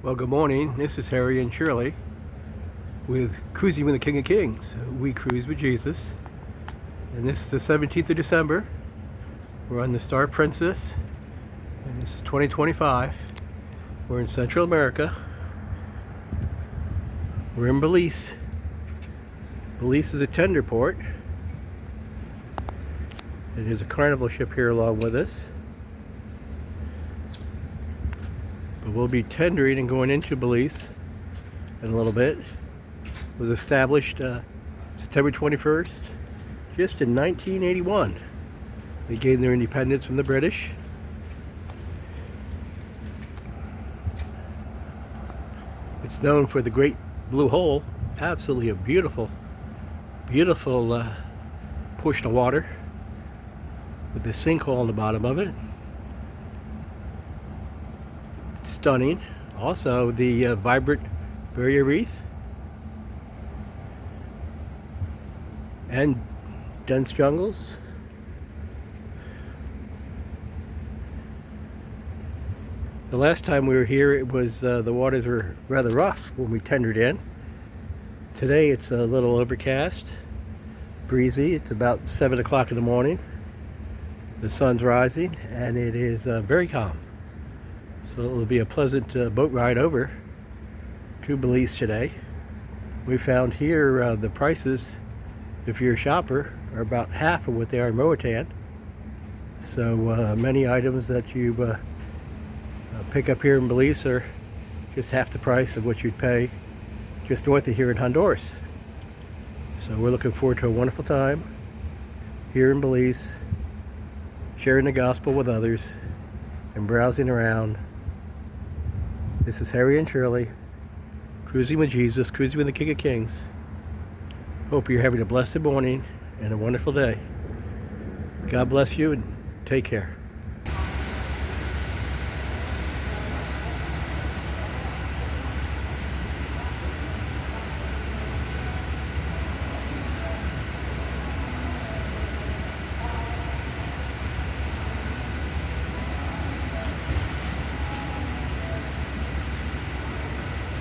Well, good morning. This is Harry and Shirley with Cruising with the King of Kings. We cruise with Jesus. And this is the 17th of December. We're on the Star Princess. And this is 2025. We're in Central America. We're in Belize. Belize is a tender port. And there's a carnival ship here along with us. But we'll be tendering and going into Belize in a little bit. It was established September 21st, just in 1981. They gained their independence from the British. It's known for the Great Blue Hole. Absolutely a beautiful, beautiful portion of water with the sinkhole on the bottom of it. Stunning. Also the vibrant barrier reef and dense jungles. The last time we were here, it was the waters were rather rough when we tendered in. Today it's a little overcast, breezy. It's about 7 o'clock in the morning. The sun's rising and it is very calm. So it will be a pleasant boat ride over to Belize today. We found here the prices, if you're a shopper, are about half of what they are in Roatan. So many items that you pick up here in Belize are just half the price of what you'd pay just north of here in Honduras. So we're looking forward to a wonderful time here in Belize, sharing the gospel with others and browsing around. This is Harry and Shirley, cruising with Jesus, cruising with the King of Kings. Hope you're having a blessed morning and a wonderful day. God bless you and take care.